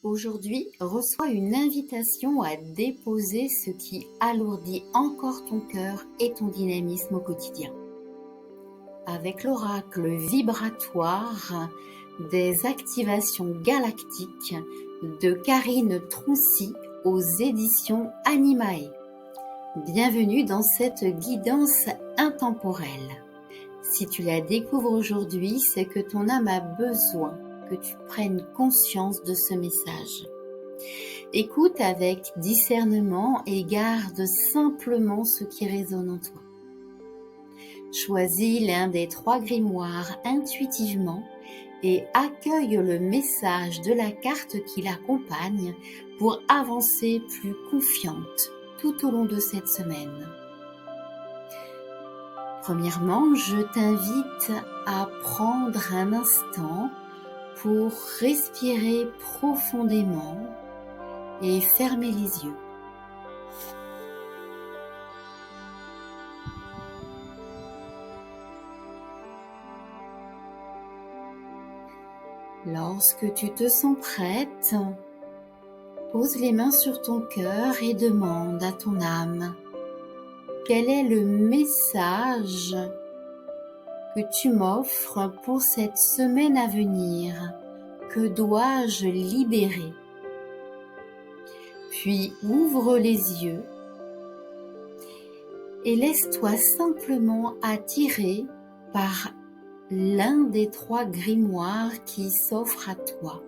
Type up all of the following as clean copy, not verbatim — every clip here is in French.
Aujourd'hui, reçois une invitation à déposer ce qui alourdit encore ton cœur et ton dynamisme au quotidien. Avec l'oracle vibratoire des activations galactiques de Karine Troncy aux éditions Animae. Bienvenue dans cette guidance intemporelle. Si tu la découvres aujourd'hui, c'est que ton âme a besoin que tu prennes conscience de ce message. Écoute avec discernement et garde simplement ce qui résonne en toi. Choisis l'un des 3 grimoires intuitivement et accueille le message de la carte qui l'accompagne pour avancer plus confiante tout au long de cette semaine. Premièrement, je t'invite à prendre un instant pour respirer profondément et fermer les yeux. Lorsque tu te sens prête, pose les mains sur ton cœur et demande à ton âme quel est le message que tu m'offres pour cette semaine à venir. Que dois-je libérer? Puis ouvre les yeux et laisse-toi simplement attirer par l'un des 3 grimoires qui s'offrent à toi.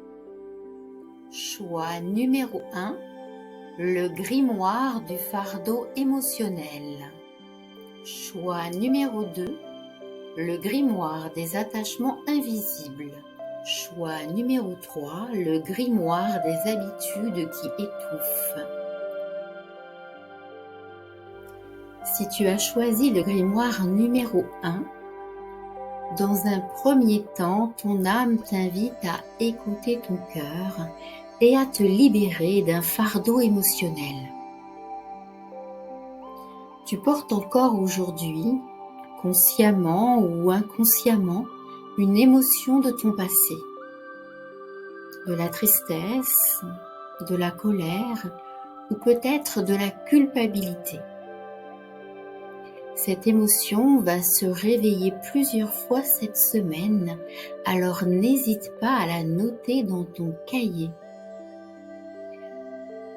Choix numéro 1, le grimoire du fardeau émotionnel. Choix numéro 2, le grimoire des attachements invisibles. Choix numéro 3, le grimoire des habitudes qui étouffent. Si tu as choisi le grimoire numéro 1, dans un premier temps, ton âme t'invite à écouter ton cœur et à te libérer d'un fardeau émotionnel. Tu portes encore aujourd'hui, consciemment ou inconsciemment, une émotion de ton passé. De la tristesse, de la colère ou peut-être de la culpabilité. Cette émotion va se réveiller plusieurs fois cette semaine, alors n'hésite pas à la noter dans ton cahier.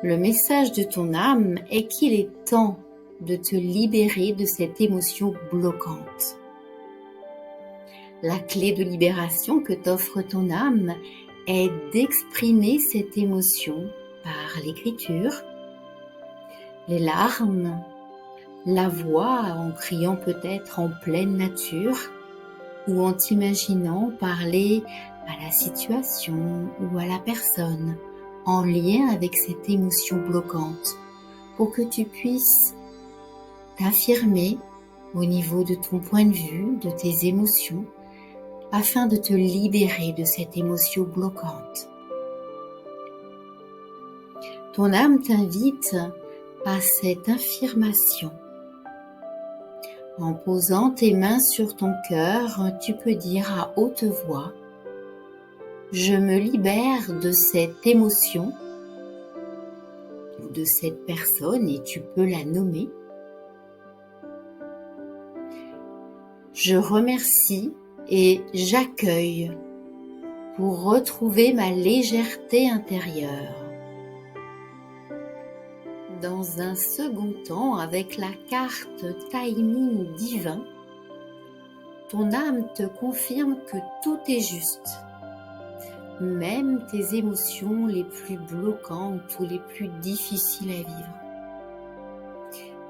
Le message de ton âme est qu'il est temps de te libérer de cette émotion bloquante. La clé de libération que t'offre ton âme est d'exprimer cette émotion par l'écriture, les larmes, la voix en criant peut-être en pleine nature ou en t'imaginant parler à la situation ou à la personne en lien avec cette émotion bloquante pour que tu puisses t'affirmer au niveau de ton point de vue, de tes émotions, afin de te libérer de cette émotion bloquante. Ton âme t'invite à cette affirmation. En posant tes mains sur ton cœur, tu peux dire à haute voix « Je me libère de cette émotion ou de cette personne » et tu peux la nommer. Je remercie et j'accueille pour retrouver ma légèreté intérieure. Dans un second temps, avec la carte Timing divin, ton âme te confirme que tout est juste. Même tes émotions les plus bloquantes ou les plus difficiles à vivre.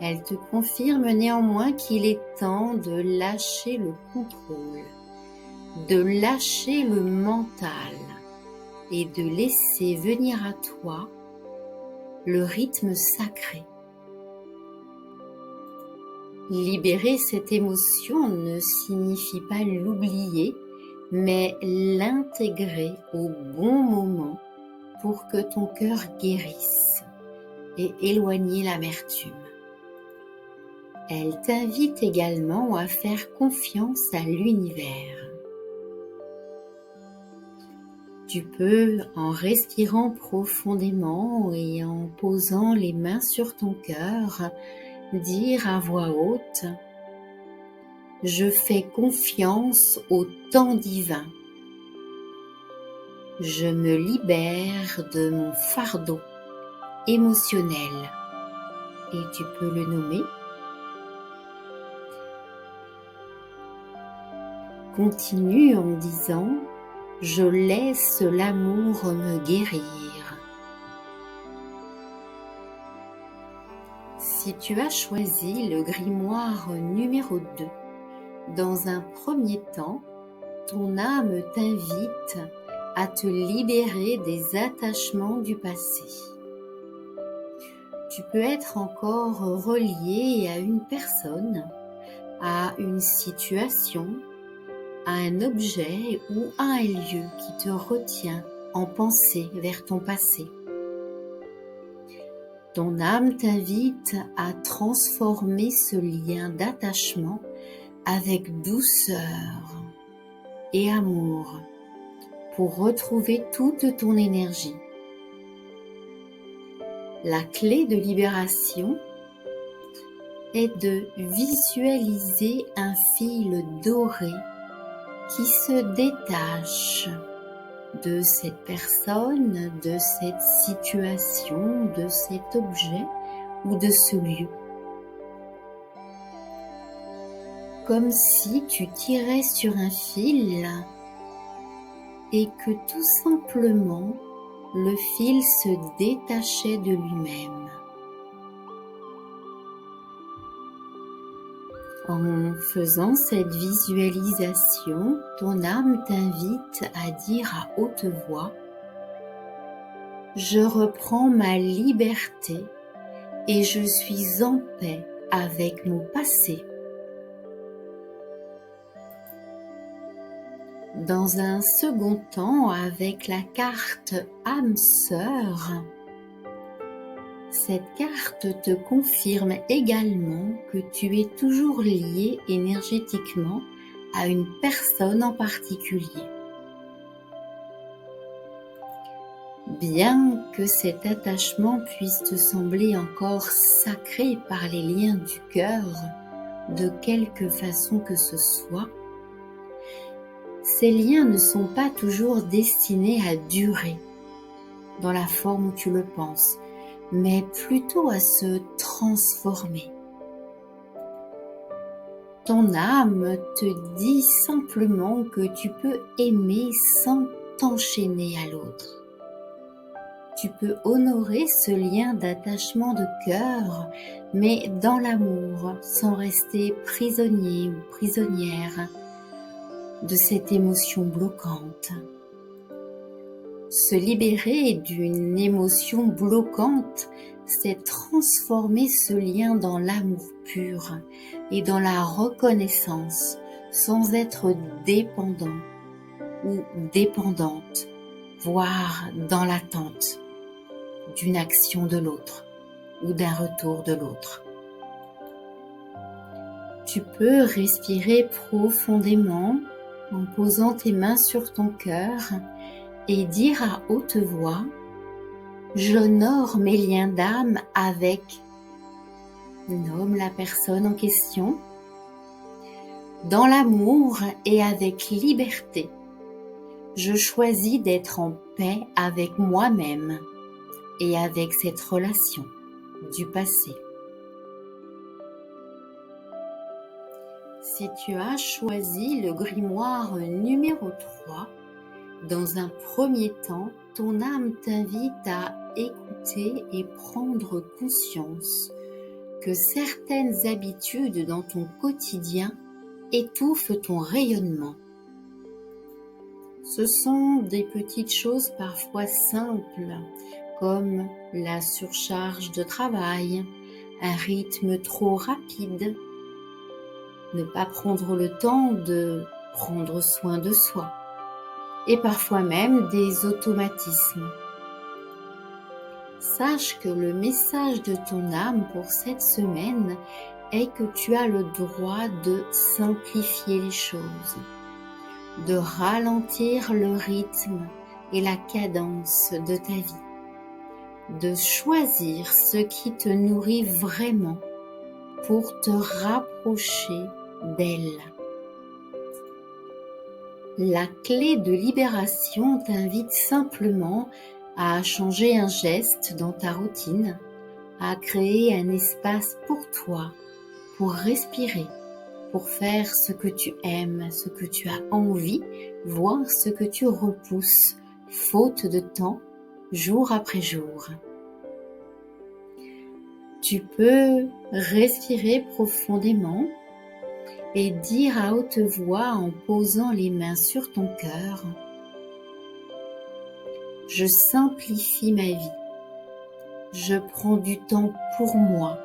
Elle te confirme néanmoins qu'il est temps de lâcher le contrôle, de lâcher le mental et de laisser venir à toi le rythme sacré. Libérer cette émotion ne signifie pas l'oublier, mais l'intégrer au bon moment pour que ton cœur guérisse et éloigner l'amertume. Elle t'invite également à faire confiance à l'univers. Tu peux, en respirant profondément et en posant les mains sur ton cœur, dire à voix haute: je fais confiance au temps divin. Je me libère de mon fardeau émotionnel. Et tu peux le nommer. Continue en disant: je laisse l'amour me guérir. Si tu as choisi le grimoire numéro 2, dans un premier temps, ton âme t'invite à te libérer des attachements du passé. Tu peux être encore relié à une personne, à une situation, à un objet ou à un lieu qui te retient en pensée vers ton passé. Ton âme t'invite à transformer ce lien d'attachement avec douceur et amour pour retrouver toute ton énergie. La clé de libération est de visualiser un fil doré qui se détache de cette personne, de cette situation, de cet objet ou de ce lieu. Comme si tu tirais sur un fil et que tout simplement le fil se détachait de lui-même. En faisant cette visualisation, ton âme t'invite à dire à haute voix: je reprends ma liberté et je suis en paix avec mon passé. Dans un second temps, avec la carte âme sœur, cette carte te confirme également que tu es toujours lié énergétiquement à une personne en particulier. Bien que cet attachement puisse te sembler encore sacré par les liens du cœur, de quelque façon que ce soit, ces liens ne sont pas toujours destinés à durer dans la forme où tu le penses, mais plutôt à se transformer. Ton âme te dit simplement que tu peux aimer sans t'enchaîner à l'autre. Tu peux honorer ce lien d'attachement de cœur, mais dans l'amour, sans rester prisonnier ou prisonnière de cette émotion bloquante. Se libérer d'une émotion bloquante, c'est transformer ce lien dans l'amour pur et dans la reconnaissance, sans être dépendant ou dépendante, voire dans l'attente d'une action de l'autre ou d'un retour de l'autre. Tu peux respirer profondément en posant tes mains sur ton cœur et dire à haute voix: j'honore mes liens d'âme avec, nomme la personne en question, dans l'amour et avec liberté. Je choisis d'être en paix avec moi-même et avec cette relation du passé. Si tu as choisi le grimoire numéro 3, dans un premier temps, ton âme t'invite à écouter et prendre conscience que certaines habitudes dans ton quotidien étouffent ton rayonnement. Ce sont des petites choses parfois simples, comme la surcharge de travail, un rythme trop rapide, ne pas prendre le temps de prendre soin de soi, et parfois même des automatismes. Sache que le message de ton âme pour cette semaine est que tu as le droit de simplifier les choses, de ralentir le rythme et la cadence de ta vie, de choisir ce qui te nourrit vraiment pour te rapprocher d'elle. La clé de libération t'invite simplement à changer un geste dans ta routine, à créer un espace pour toi, pour respirer, pour faire ce que tu aimes, ce que tu as envie, voire ce que tu repousses, faute de temps, jour après jour. Tu peux respirer profondément et dire à haute voix en posant les mains sur ton cœur: je simplifie ma vie, je prends du temps pour moi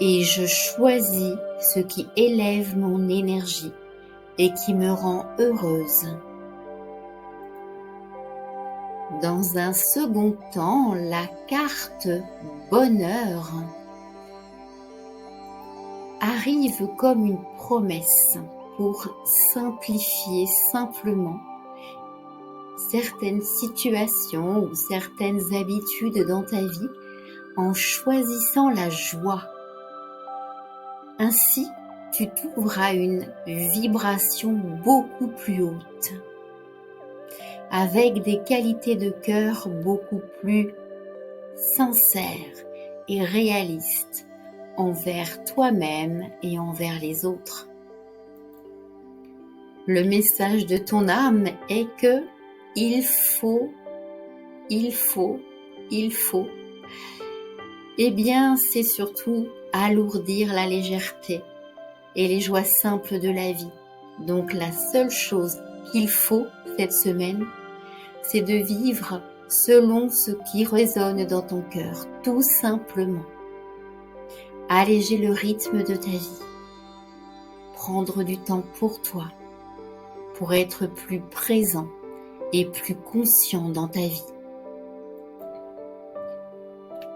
et je choisis ce qui élève mon énergie et qui me rend heureuse. Dans un second temps, la carte bonheur arrive comme une promesse pour simplifier simplement certaines situations ou certaines habitudes dans ta vie en choisissant la joie. Ainsi, tu t'ouvres à une vibration beaucoup plus haute, avec des qualités de cœur beaucoup plus sincères et réalistes envers toi-même et envers les autres. Le message de ton âme est que il faut, eh bien, c'est surtout alourdir la légèreté et les joies simples de la vie. Donc, la seule chose qu'il faut cette semaine, c'est de vivre selon ce qui résonne dans ton cœur, tout simplement. Alléger le rythme de ta vie, prendre du temps pour toi, pour être plus présent et plus conscient dans ta vie.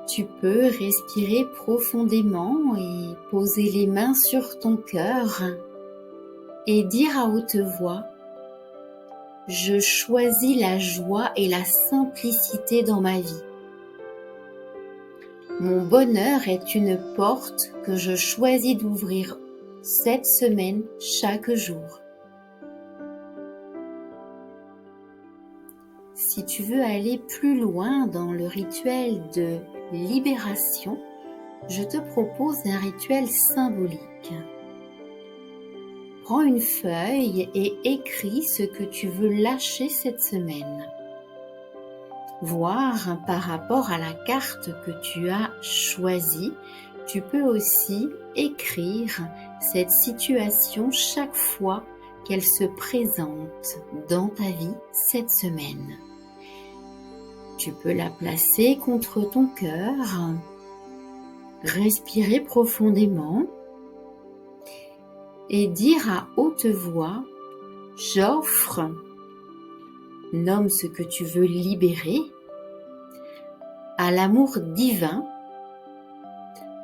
Tu peux respirer profondément et poser les mains sur ton cœur et dire à haute voix: je choisis la joie et la simplicité dans ma vie. Mon bonheur est une porte que je choisis d'ouvrir cette semaine chaque jour. Si tu veux aller plus loin dans le rituel de libération, je te propose un rituel symbolique. Prends une feuille et écris ce que tu veux lâcher cette semaine. Voir par rapport à la carte que tu as choisie, tu peux aussi écrire cette situation chaque fois qu'elle se présente dans ta vie cette semaine. Tu peux la placer contre ton cœur, respirer profondément et dire à haute voix: j'offre, nomme ce que tu veux libérer, à l'amour divin.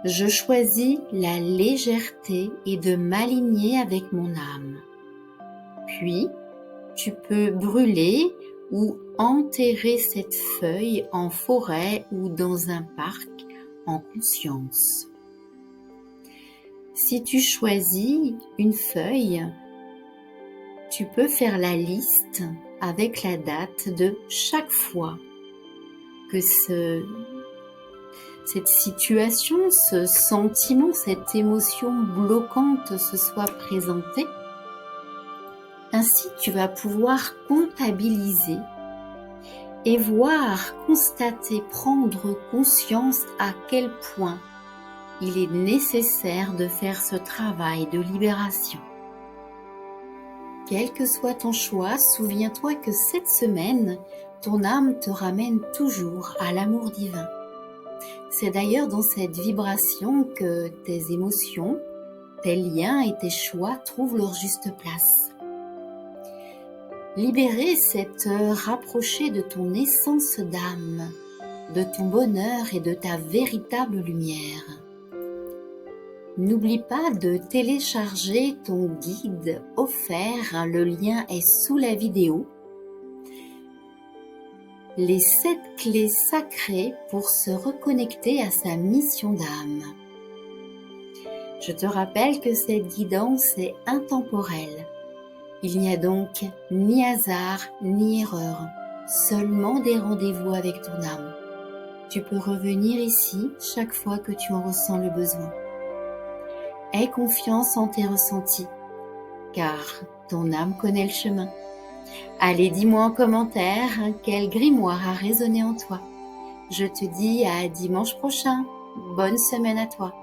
Je choisis la légèreté et de m'aligner avec mon âme. Puis, tu peux brûler ou enterrer cette feuille en forêt ou dans un parc en conscience. Si tu choisis une feuille, tu peux faire la liste avec la date de chaque fois que cette situation, ce sentiment, cette émotion bloquante se soit présentée. Ainsi, tu vas pouvoir comptabiliser et voir, constater, prendre conscience à quel point il est nécessaire de faire ce travail de libération. Quel que soit ton choix, souviens-toi que cette semaine, ton âme te ramène toujours à l'amour divin. C'est d'ailleurs dans cette vibration que tes émotions, tes liens et tes choix trouvent leur juste place. Libérer, c'est te rapprocher de ton essence d'âme, de ton bonheur et de ta véritable lumière. N'oublie pas de télécharger ton guide offert, le lien est sous la vidéo. les 7 clés sacrées pour se reconnecter à sa mission d'âme. Je te rappelle que cette guidance est intemporelle. Il n'y a donc ni hasard ni erreur, seulement des rendez-vous avec ton âme. Tu peux revenir ici chaque fois que tu en ressens le besoin. Aie confiance en tes ressentis, car ton âme connaît le chemin. Allez, dis-moi en commentaire quel grimoire a résonné en toi. Je te dis à dimanche prochain. Bonne semaine à toi.